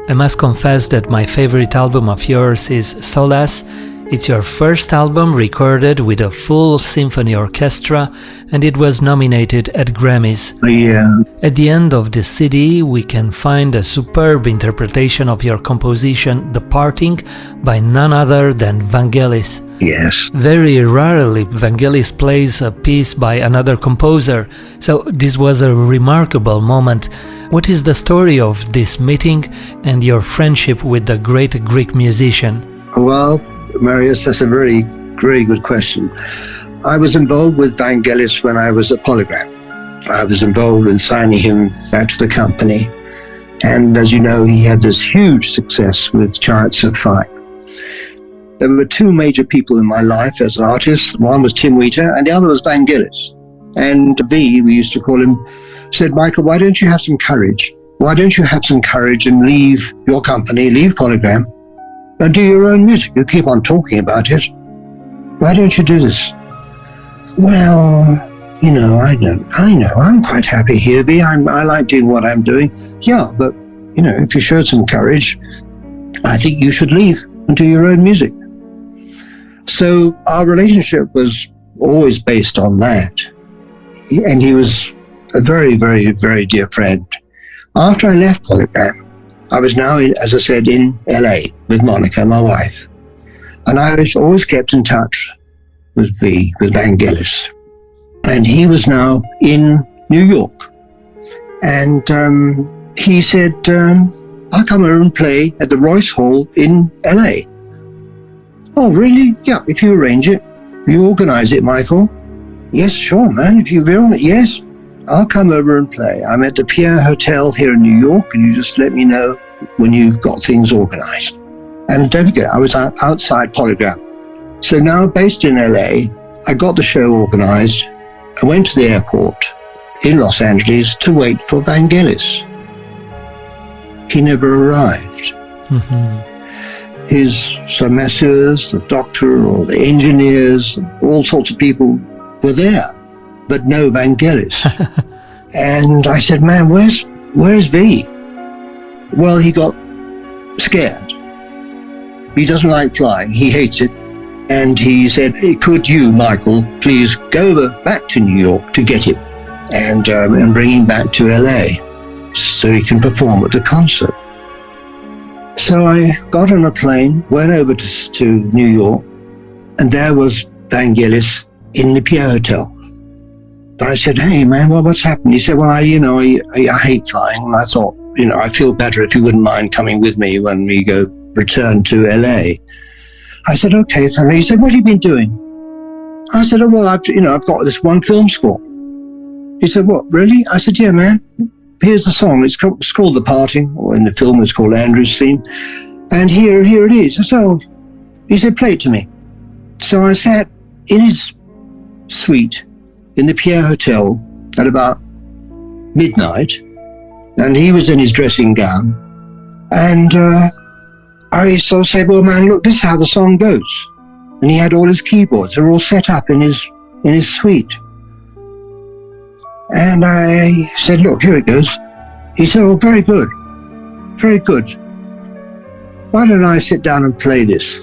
I must confess that my favorite album of yours is Solace. It's your first album recorded with a full symphony orchestra, and it was nominated at Grammys. Yeah. At the end of the CD, we can find a superb interpretation of your composition, The Parting, by none other than Vangelis. Yes. Very rarely Vangelis plays a piece by another composer, so this was a remarkable moment. What is the story of this meeting and your friendship with the great Greek musician? Well, Marius, that's a very, very good question. I was involved with Vangelis when I was at Polygram. I was involved in signing him back to the company. And as you know, he had this huge success with Chariots of Fire. There were two major people in my life as an artist. One was Tim Wheater and the other was Vangelis. And V, we used to call him, said, Michael, why don't you have some courage? Why don't you have some courage and leave your company, leave Polygram, and do your own music? You keep on talking about it. Why don't you do this? Well, I know. I'm quite happy here, V. I like doing what I'm doing. Yeah, but, if you showed some courage, I think you should leave and do your own music. So our relationship was always based on that. And he was a very, very, very dear friend. After I left Polygram, I was now, as I said, in LA with Monica, my wife. And I was always kept in touch with Vangelis. And he was now in New York. And he said, I'll come over and play at the Royce Hall in LA. Oh, really? Yeah, if you arrange it. You organize it, Michael. Yes, sure, man. If you're on it, yes. I'll come over and play. I'm at the Pierre Hotel here in New York, and you just let me know when you've got things organized. And don't forget, I was outside Polygram. So now, based in LA, I got the show organized. I went to the airport in Los Angeles to wait for Vangelis. He never arrived. Mm-hmm. His masseurs, the doctor, or the engineers, all sorts of people were there, but no Vangelis. And I said, man, where's V? Well, he got scared. He doesn't like flying. He hates it. And he said, could you, Michael, please go back to New York to get him and bring him back to LA so he can perform at the concert. So I got on a plane, went over to New York, and there was Vangelis in the Pierre Hotel. But I said, hey, man, what's happened? He said, well, I hate flying. And I thought, I feel better if you wouldn't mind coming with me when we return to LA. I said, okay. So he said, what have you been doing? I said, oh, well, I've got this one film score. He said, what, really? I said, yeah, man. Here's the song. It's called The Parting, or in the film it's called Andrew's Theme. And here it is. So he said, play it to me. So I sat in his suite in the Pierre Hotel at about midnight, and he was in his dressing gown. And I sort of said, well, man, look, this is how the song goes. And he had all his keyboards. They were all set up in his suite. And I said, look, here it goes. He said, oh, very good. Very good. Why don't I sit down and play this?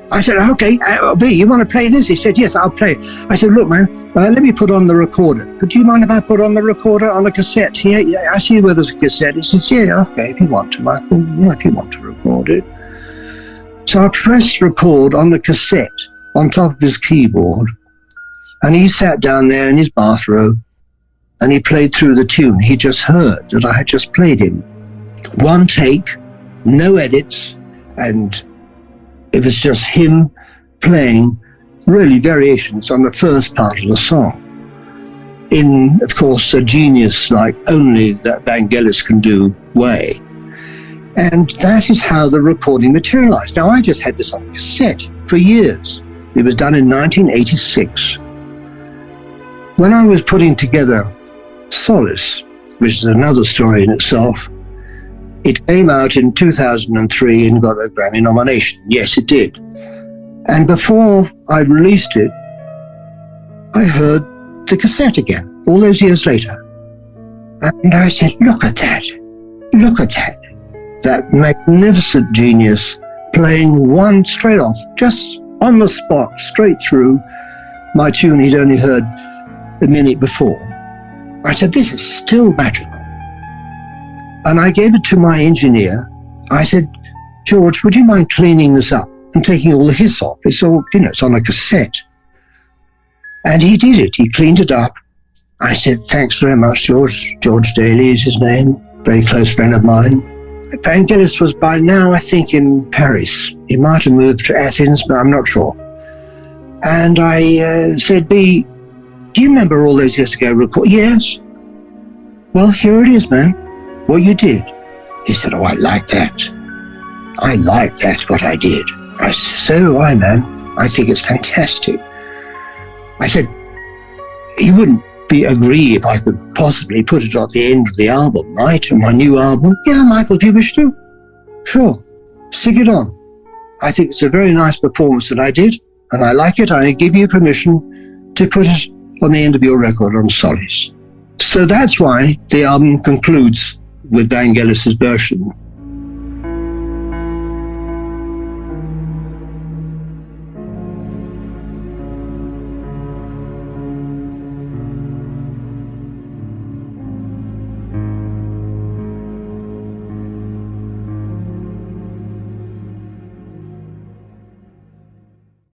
I said, okay, V, you want to play this? He said, yes, I'll play. I said, look, man, let me put on the recorder. Do you mind if I put on the recorder on a cassette? Yeah, I see where there's a cassette. He says, yeah, okay, if you want to, Michael. Yeah, if you want to record it. So I pressed record on the cassette on top of his keyboard, and he sat down there in his bathrobe, and he played through the tune he just heard that I had just played him. One take, no edits, and it was just him playing really variations on the first part of the song in, of course, a genius like only that Vangelis can do way. And that is how the recording materialized. Now, I just had this on cassette for years. It was done in 1986. When I was putting together Solace, which is another story in itself, it came out in 2003 and got a Grammy nomination. Yes, it did. And before I released it, I heard the cassette again, all those years later. And I said, look at that. Look at that. that magnificent genius playing one straight off, just on the spot, straight through my tune he'd only heard a minute before. I said, this is still magical. And I gave it to my engineer. I said, George, would you mind cleaning this up and taking all the hiss off? It's all, it's on a cassette. And he did it. He cleaned it up. I said, thanks very much, George. George Daly is his name, very close friend of mine. Vangelis was by now, I think, in Paris. He might have moved to Athens, but I'm not sure. And I said, B, do you remember all those years ago record? Yes. Well, here it is, man. What you did. He said, oh, I like that. I like that, what I did. I said, so do I, man. I think it's fantastic. I said, you wouldn't agree if I could possibly put it at the end of the album, right? And my new album? Yeah, Michael, if you wish to. Sure. Stick it on. I think it's a very nice performance that I did, and I like it. I give you permission to put it on the end of your record on Solace. So that's why the album concludes with Vangelis' version.